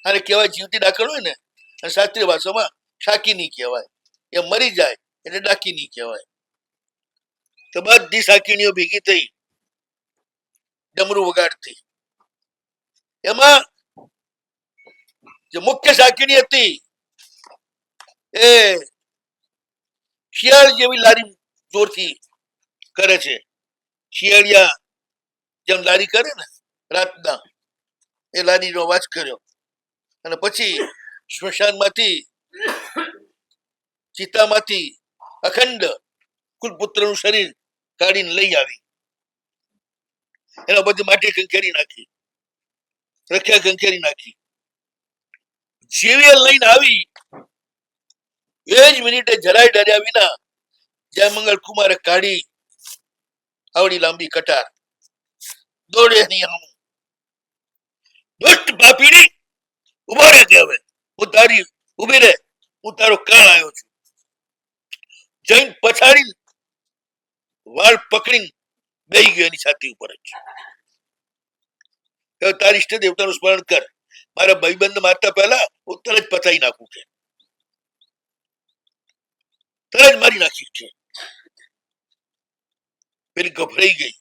અને કહેવાય જીવતી ડાકણ હોય ને, અને શાસ્ત્રીય ભાષામાં શાકીની કહેવાય. એ મરી જાય એટલે ડાકીની કહેવાય. તો બધી શાકીનીઓ ભેગી થઈ ડમરું વગાડતી. એમાં જે મુખ્ય શાકીની હતી એ શિયાળ જેવી લારી જોરથી કરે છે. શિયાળિયા જેમ લારી કરે ને રાતના, એ લારીનો અવાજ કર્યો, અને પછી સ્મશાનમાંથી, ચિતામાંથી અખંડ કુલપુત્રનું શરીર કાઢીને લઈ આવી. એના બધી માટી કંકેરી નાખી, રખ્યા કંકેરી નાખી. જેવી લઈને આવી એ જ મિનિટે જરાય ડર્યા વિના જયમંગલ કુમારે કાઢી આવડી લાંબી કટાર, દોડે નહીં આમ. દુષ્ટ પાપીડી, ઉભો રહે કે હવે હું તારી ઉભી રહે, હું તારો કાળ આવ્યો છું. જૈન પછાડી વાળ પકડીને બેહી ગયો એની છાતી ઉપર જ. તારી ઈષ્ટ દેવતાનું સ્મરણ કર, મારા ભાઈબંધ મારતા પહેલા હું તરત પતાઈ નાખું છે, તરત મારી નાખી છે. પેલી ગભરાઈ ગઈ.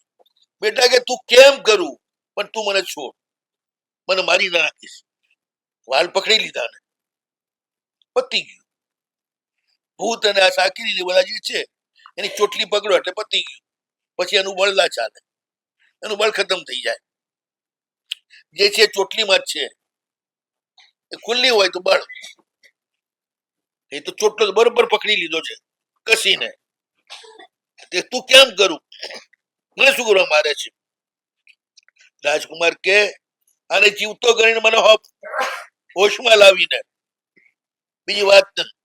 બેટા કે તું કેમ કરું, પણ તું મને છોડ, મને મારી ના નાખીશ. વાલ પકડી લીધા ને પતી ગયું. ભૂત અને આ સાકરી બધા જે છે એની ચોટલી પકડો એટલે પતી ગયું. પછી એનું બળ ના ચાલે, એનું બળ ખતમ થઈ જાય. જે છે ચોટલીમાં જ છે, એ ખુલ્લી હોય તો બળ, એ તો ચોટલો બરોબર પકડી લીધો છે કસીને. તે તું કેમ કરું, મને શું કરવા મારે છે? રાજકુમાર કે આને જીવતો કરીને મને હોશમાં લાવીને બીજી વાત નથી.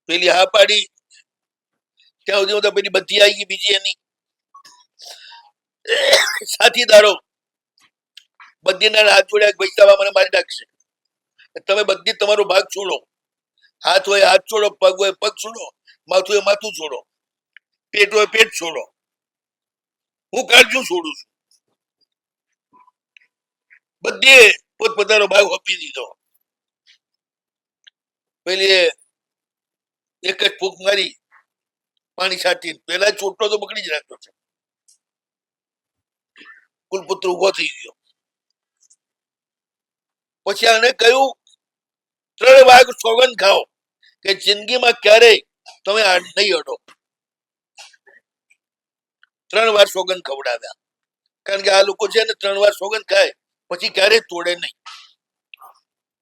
પેલી હા પાડી ત્યાં સુધી તો પેલી બધી આવી ગઈ બીજી એની સાથીદારો બધીના હાથ જોડ્યા, પૈસા મને મારી નાખશે, તમે બધી તમારો ભાગ છોડો. હાથ હોય હાથ છોડો, પગ હોય પગ છોડો, માથું હોય માથું છોડો, પેટ હોય પેટ છોડો. હું કાળજું છોડું છું. બધે પોતપોતાનો ભાગ આપી દીધો. પેલી એક જ ફૂંક મારી પાણી છાંટી, પેલા ચોટલો તો પકડી જ રાખ્યો છે. કુલપુત્ર ઉભો થઈ ગયો. પછી આને કહ્યું 3 વાર સોગંદ ખાઓ કે જિંદગીમાં ક્યારેય તમે નહીં અડો. 3 વાર સોગંદ ખવડાવ્યા. કારણ કે આ લોકો છે ને 3 વાર સોગંદ ખાય પછી ક્યારેય તોડે નહીં.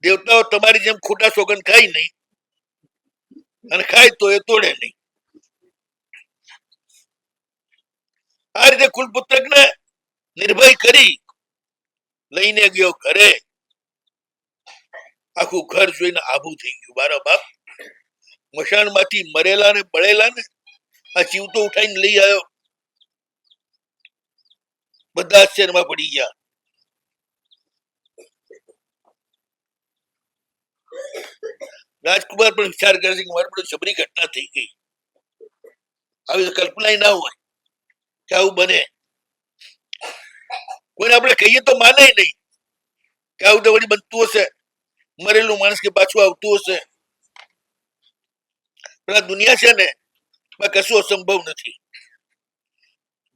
દેવતાઓ તમારી જેમ ખોટા સોગંદ ખાય નહીં, અને ખાય તો એ તોડે નહીં. આ રીતે કુલપુત્રકને નિર્ભય કરી લઈને ગયો ઘરે. આખું ઘર જોઈને આભું થઈ ગયું. મારા બાપ મશાન માંથી મરેલા ને બળેલા ને આ જીવતો ઉઠાઈને લઈ આવ્યો. બધા આશ્ચર્યમાં પડી ગયા. રાજકુમાર પણ વિચાર કરે છે કે મારી પણ જબરી ઘટના થઈ ગઈ. આવી કલ્પના ના હોય કે આવું બને. કોઈને આપણે કહીએ તો માને નહીં કે આવું તો વળી બનતું હશે, મરેલું માણસ કે પાછું આવતું હશે. પણ આ દુનિયા છે ને કશું અસંભવ નથી.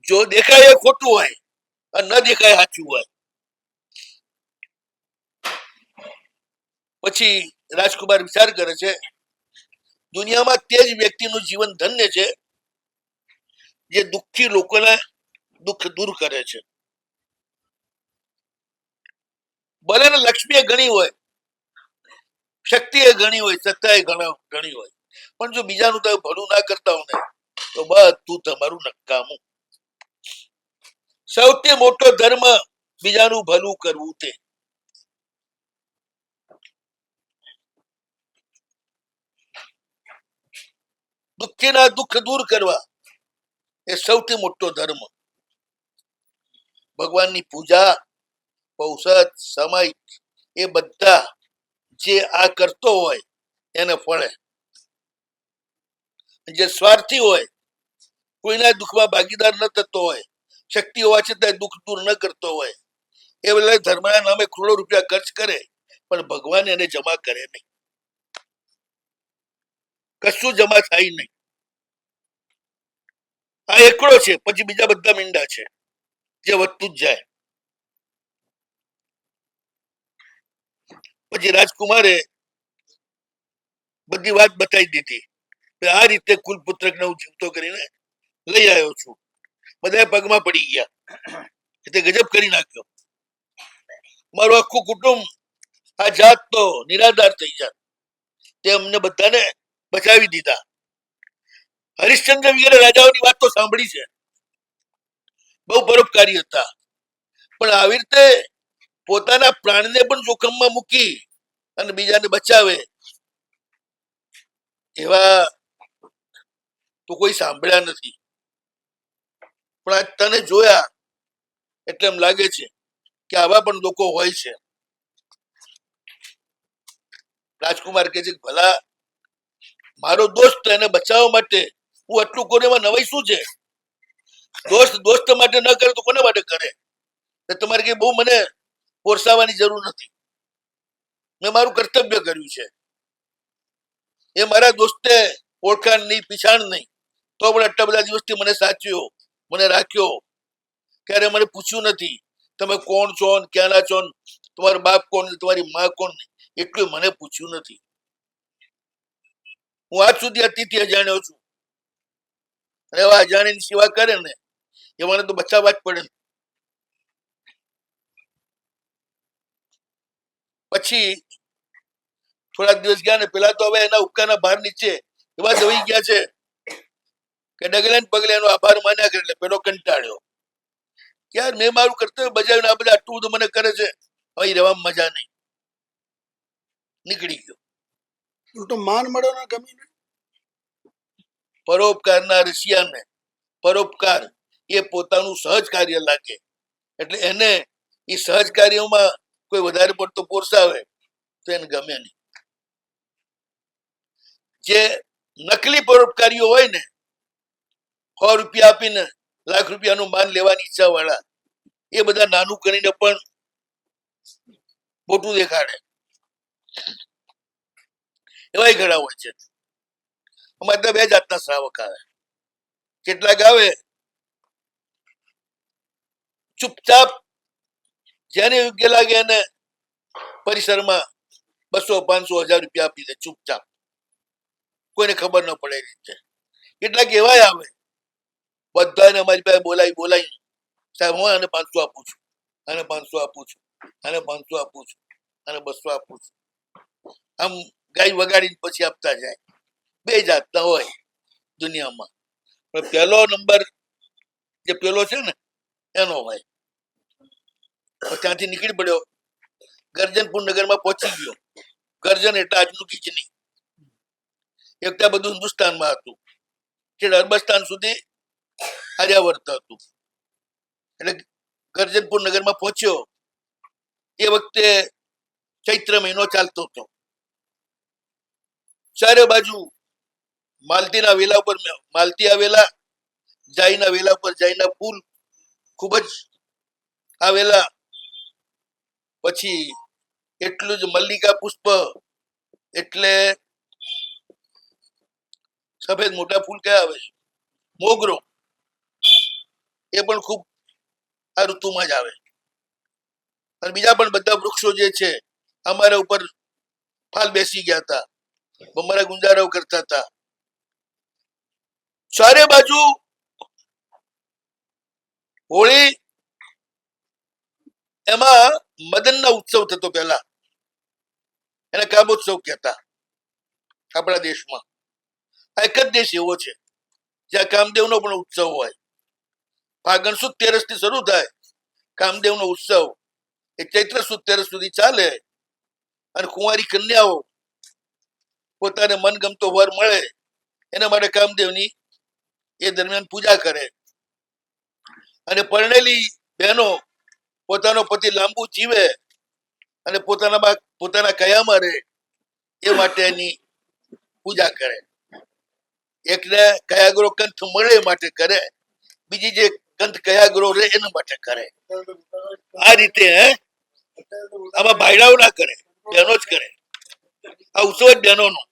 જો દેખાય એ ખોટું હોય અને ન દેખાય સાચું હોય. પછી રાજકુમાર વિચાર કરે છે દુનિયામાં તે જ વ્યક્તિનું જીવન ધન્ય છે જે દુઃખી લોકોના દુઃખ દૂર કરે છે. ભલે ને લક્ષ્મી એ ઘણી હોય, શક્તિ એ ઘણી હોય, સત્તા એ ઘણી હોય, પણ જો બીજાનું તમે ભલું ના કરતા હો ને તો બધું તમારું નકામું. સૌથી મોટો ધર્મ બીજાનું ભલું કરવું. તે દુઃખીના દુઃખ દૂર કરવા એ સૌથી મોટો ધર્મ. ભગવાનની પૂજા, ઔષધ, સમય એ બધા જે આ કરતો હોય એને ફળે. જે સ્વાર્થી હોય, કોઈના દુઃખમાં ભાગીદાર ન થતો હોય, શક્તિ હોવા છતાં દુઃખ દૂર ન કરતો હોય, એ બધા ધર્મના નામે કરોડો રૂપિયા ખર્ચ કરે પણ ભગવાન એને જમા કરે નહીં. કશું જમા થાય નહીં. આ એકડો છે, પછી બીજા બધા મીંડા છે જે વધતું જ જાય. પછી રાજકુમારે બધી વાત બતાવી દીધી. આ રીતે કુલપુત્રકને હું જીવતો કરીને લઈ આવ્યો છું. બધા પગમાં પડી ગયા. તે ગજબ કરી નાખ્યો. મારું આખું કુટુંબ, આ જાત તો નિરાધાર થઈ જાત. તે અમને બધાને બચાવી દીધા. હરિશ્ચંદ્ર વગેરે રાજાઓની વાત તો સાંભળી છે, બહુ પરોપકારી હતા, પણ આવી રીતે પોતાના પ્રાણને પણ જોખમમાં મૂકી અને બીજાને બચાવે એવા તો કોઈ સાંભળ્યા નથી. પણ આજ તને જોયા એટલે એમ લાગે છે કે આવા પણ લોકો હોય છે. રાજકુમાર કહે છે ભલા મારો દોસ્ત, એને બચાવવા માટે હું આટલું કોનેમાં નવાઈ શું છે? દોસ્ત માટે ન કરે તો કોને માટે કરે? તમારે કઈ બહુ મને પોરસાવાની જરૂર નથી. મેં મારું કર્તવ્ય કર્યું છે. એ મારા દોસ્તે ઓળખાણ નહીં, પીછાણ નહીં, તો પણ આટલા બધા દિવસથી મને સાચ્યો, મને રાખ્યો. ક્યારે મને પૂછ્યું નથી તમે કોણ છો, ક્યાંના છો, તમારો બાપ કોણ, તમારી માં કોણ, એટલું મને પૂછ્યું નથી. હું આજ સુધી અતિથિ અજાણ્યો છું. અને એવા અજાણ્યાની સેવા કરે ને એ મને તો બચાવવા જ પડે ને. પછી થોડા દિવસ ગયા ને પેલા તો હવે એના ઉપકારના ભાર નીચે એવા દબાઈ ગયા છે કે ડગલે ને પગલે એનો આભાર માન્યા કરે. એટલે પેલો કંટાળ્યો, યાર મેં મારું કર્તવ્ય બજાવ્યું, આ બધા આટલું બધું મને કરે છે, હવે રહેવામાં મજા નહીં. નીકળી ગયો. ઉલટો માન મળ્યો ને ગમી ને. પરોપકારના રશિયાને પરોપકાર એ પોતાનું સહજ કાર્ય લાગે, એટલે એને એ સહજ કાર્યોમાં કોઈ વધારે પડતો પોરસાવે તો એને ગમે નહીં. જે નકલી પરોપકારીઓ હોય ને, 100 રૂપિયા આપીને લાખ રૂપિયાનું માન લેવાની ઈચ્છા વાળા, એ બધા નાનું કરીને પણ મોટું દેખાડે. એવાય ઘણા હોય છે. અમારે ત્યાં 2 જાતના શ્રાવક આવે. કેટલાક આવે ચૂપચાપ, જેને યોગ્ય લાગે એને પરિસરમાં 200, 500, 1000 રૂપિયા આપી દે ચૂપચાપ, કોઈને ખબર ન પડે એ રીતે. કેટલાક એવાય આવે બધાને અમારી પાસે બોલાવી સાહેબ હું આને 500 આપું છું, આને 500 આપું છું, આને 500 આપું છું, આને 200 આપું છું, આમ ગાય વગાડીને પછી આપતા જાય. 2 જાતના હોય દુનિયામાં. પણ પહેલો નંબર જે પેલો છે ને એનો હોય. ત્યાંથી નીકળી પડ્યો, ગરજનપુર નગરમાં પહોંચી ગયો. ગરજન એટલે આજનું કીચની. એક ત્યાં બધું હિન્દુસ્તાનમાં હતું, કે અરબસ્તાન સુધી આર્યાવર્ત હતું. એટલે ગરજનપુર નગરમાં પહોંચ્યો. એ વખતે ચૈત્ર મહિનો ચાલતો હતો. ચારે બાજુ માલતીના વેલા ઉપર માલતી આવેલા, જાઈના વેલા ઉપર જાઈના ફૂલ ખૂબ જ આવેલા. પછી એટલું જ મલ્લિકા પુષ્પ એટલે સફેદ મોટા ફૂલ કયા આવે છે, મોગરો, એ પણ ખૂબ આ ઋતુમાં જ આવે. અને બીજા પણ બધા વૃક્ષો જે છે અમારા ઉપર ફાલ બેસી ગયા હતા, બમરા ગુંજારાઓ કરતા હતા. ચારે બાજુ હોળી, એમાં મદનના ઉત્સવ થતો. પહેલા એને કામોત્સવ કહેતા આપણા દેશમાં. આ એક જ દેશ એવો છે જ્યાં કામદેવનો પણ ઉત્સવ હોય. ફાગણ સુદ 13 થી શરૂ થાય કામદેવનો ઉત્સવ, એ ચૈત્ર સુદ 13 સુધી ચાલે. અને કુંવારી કન્યાઓ પોતાને મનગમતો વર મળે એના માટે કામદેવની એ દરમિયાન પૂજા કરે. અને પરણેલી બહેનો પોતાનો પતિ લાંબુ જીવે અને પોતાના કયામાં રહે એ માટે એની પૂજા કરે. એકને કયાગ્રો કંઠ મળે માટે કરે, બીજી જે કંઠ કયાગ્રો રહે એના માટે કરે. આ રીતે આમાં ભાઈડાઓ ના કરે, બહેનો જ કરે. આ ઉત્સવ જ બહેનોનો.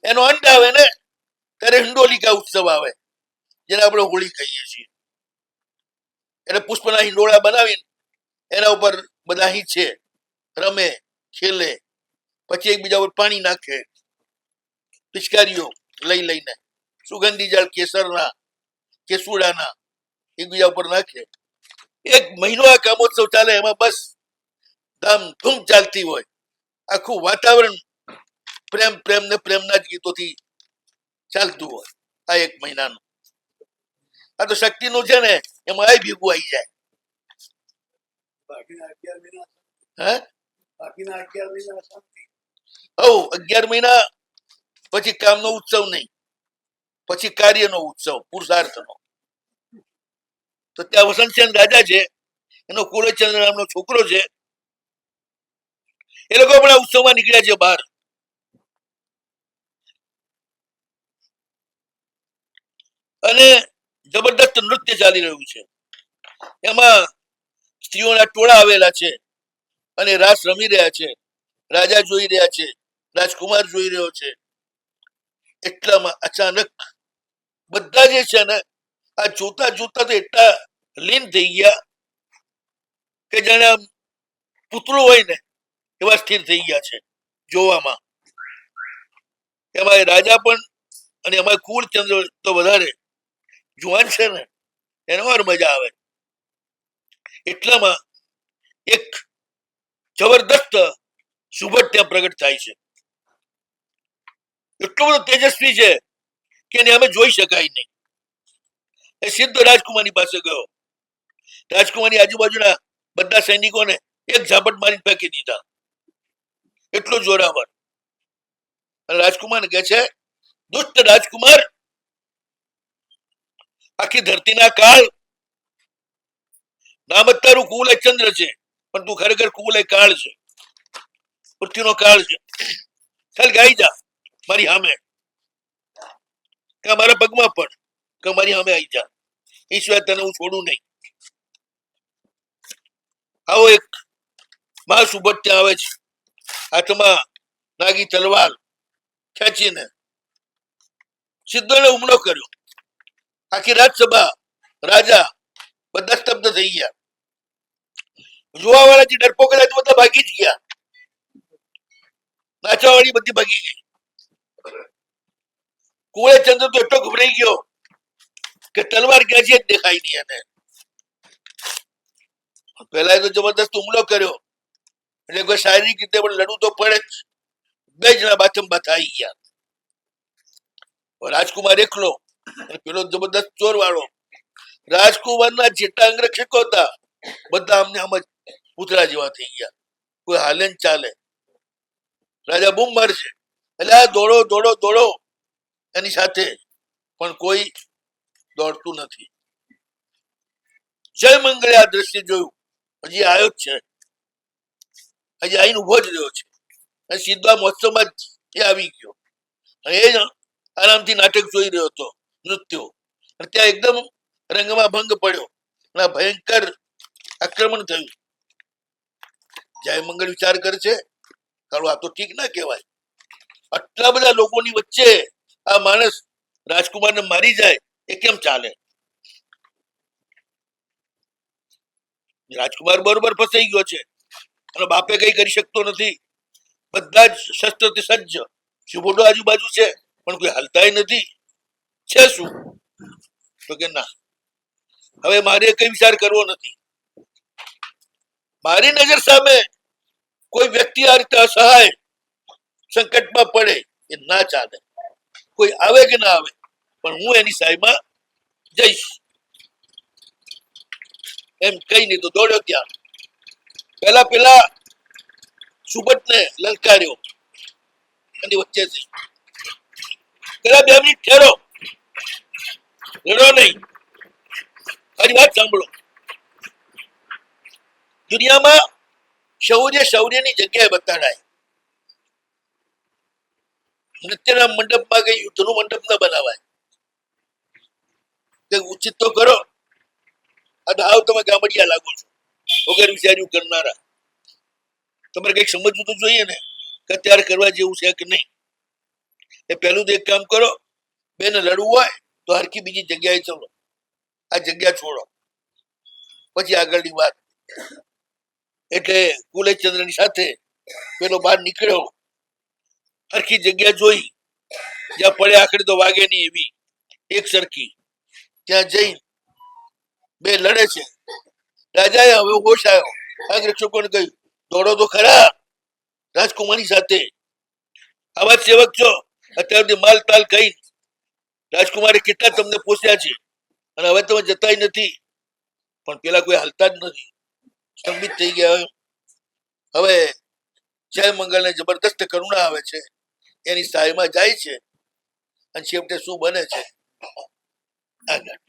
એનો અંત આવે ને ત્યારે હિંડોલિકા ઉત્સવ આવે, જેને આપણે હોળી કહીએ છીએ. એટલે પુષ્પના હિંડોળા બનાવીને એના ઉપર બધા હીચે, રમે, ખેલે. પછી એકબીજા ઉપર પાણી નાખે, પિચકારીઓ લઈને, સુગંધી જળ કેસરના, કેસુડાના એકબીજા ઉપર નાખે. 1 મહિનો આ કામોત્સવ ચાલે. એમાં બસ ધામધૂમ ચાલતી હોય. આખું વાતાવરણ પ્રેમ ને પ્રેમના જ ગીતોથી ચાલતું હોય આ 1 મહિનાનું. આ તો શક્તિનું છે ને, એમાં આ ભેગું આવી જાય. હે 11 મહિના પછી કામનો ઉત્સવ નહીં, પછી કાર્યનો ઉત્સવ, પુરુષાર્થનો. તો ત્યાં વસંતસેન રાજા છે, એનો કુળચંદ્ર નામનો છોકરો છે. એ લોકો પણ આ ઉત્સવમાં નીકળ્યા છે બહાર. અને જબરદસ્ત નૃત્ય ચાલી રહ્યું છે. એમાં સ્ત્રીઓના ટોળા આવેલા છે અને રાસ રમી રહ્યા છે. રાજા જોઈ રહ્યા છે, રાજકુમાર જોઈ રહ્યો છે. એટલામાં અચાનક બધા જે છે ને આ જોતા જોતા તો એટલા લીન થઈ ગયા કે જાણે આમ પૂતળો હોય ને એવા સ્થિર થઈ ગયા છે જોવામાં. એમાં રાજા પણ અને એમાં કુળચંદ્ર તો વધારે જુવાન છે ને, એને વાર મજા આવે. એટલામાં એક જબરદસ્ત સુબટ ત્યાં પ્રગટ થાય છે. એટલો બધો તેજસ્વી છે કે એને અમે જોઈ શકાય નહીં. એ સીધો રાજકુમારની પાસે ગયો. રાજકુમારની આજુબાજુના બધા સૈનિકોને એક ઝાપટ મારી ફેંકી દીધા. એટલો જોરાવર. અને રાજકુમાર કહે છે, દુષ્ટ રાજકુમાર, આખી ધરતીના કાળ, નામ જ તારું કુલ એ ચંદ્ર છે, પણ તું ખરેખર કુલ એ કાળ છે, પૃથ્વીનો કાળ છે. ચાલ ગાઈ જા મારી સામે, કે મારા પગમાં પણ, કે મારી સામે આવી જા, એ સિવાય તને હું છોડું નહીં. આવો એક મહાસુબટ ત્યાં આવે છે, હાથમાં નાગી તલવાર ખેંચીને સીધો એને હુમલો કર્યો. આખી રાજસભા, રાજા બધા સ્તબ્ધ થઈ ગયા. જોવા વાળા જે ડરપોક હતા બધા ભાગી જ ગયા. નાચવા વાળી બધી ભાગી ગઈ. કુળે ચંદ્ર તો એટલો ગભરાઈ ગયો કે તલવાર ક્યાં છે જ દેખાય નહીં એને. પેલા તો જબરદસ્ત હુમલો કર્યો એટલે કોઈ શારીરિક રીતે પણ લડવું તો પડે જ. બે જણા બાથમ બાથા આવી ગયા. રાજકુમાર એકલો અને પેલો જબરદસ્ત ચોર વાળો. રાજકુમારના જેટલા અંગરક્ષકો હતા બધા આમને આમ જ પૂતળા જેવા થઈ ગયા. કોઈ હાલે ને ચાલે. રાજા બૂમ મારશે એટલે આ દોડો દોડો દોડો એની સાથે, પણ કોઈ દોડતું નથી. જય મંગળે આ દ્રશ્ય જોયું. હજી આવ્યો જ છે, હજી આવીને ઉભો જ રહ્યો છે. અને સીધા મહોત્સવમાં જ એ આવી ગયો અને એ આરામથી નાટક જોઈ રહ્યો હતો, નૃત્યો. અને ત્યાં એકદમ રંગમાં ભંગ પડ્યો અને ભયંકર આક્રમણ થયું. જય મંગળ વિચાર કરે છે, આ તો ઠીક ના કહેવાય. આટલા બધા લોકોની વચ્ચે આ માણસ રાજકુમારને મારી જાય એ કેમ ચાલે? રાજકુમાર બરોબર ફસાઈ ગયો છે અને બાપે કઈ કરી શકતો નથી. બધા જ શસ્ત્રથી સજ્જ, સુબોટો આજુબાજુ છે પણ કોઈ હલતાય નથી. છે શું? તો કે ના, હવે મારે કઈ વિચાર કરવો નથી. મારી નજર સામે કોઈ વ્યક્તિ આ રીતે અસહાય સંકટમાં પડે એ ના ચાલે. કોઈ આવે કે ના આવે પણ હું એની સાઈમાં જઈશ એમ કહીને તો દોડ્યો ત્યાં. પેલા સુબટને લલકાર્યો એની વચ્ચેથી. પેલા 2 મિનિટ ઠેરો, લડો નહીં, મારી વાત સાંભળો. દુનિયામાં શૌર્યની જગ્યાએ બતાડાય. નૃત્યના મંડપમાં કઈ યુદ્ધનું મંડપ ના બનાવાય. ઉચિત તો કરો. આવ તમે ગામડિયા લાગો છો, વગર વિચાર્યું કરનારા. તમારે કઈક સમજવું તો જોઈએ ને કે અત્યારે કરવા જેવું છે કે નહીં. એ પહેલું તો એક કામ કરો, બેને લડવું હોય તો હરકી બીજી જગ્યાએ ચલો, આ જગ્યા છોડો, પછી આગળની વાત. એટલે કુલેચંદ્રની સાથે પેલો બહાર નીકળ્યો. હરખી જગ્યા જોઈ, જ્યાં પડે આખરે તો વાગે નહીં એવી એક સરખી. ત્યાં જઈ બે લડે છે. રાજાએ હવે હોશ આવ્યો. અંગરક્ષકોને કહ્યું, દોડો તો ખરા રાજકુમારની સાથે. આવા જ સેવક છો, અત્યારે માલ તાલ ખાઈ રાજકુમારે કેટલા તમને પોસ્યા છે અને હવે તમે જતાય નથી. પણ પેલા કોઈ હાલતા જ નથી, સ્તંભિત થઈ ગયા. હવે જય મંગળને જબરદસ્ત કરુણા આવે છે, એની સહાયમાં જાય છે અને છેવટે શું બને છે આગળ.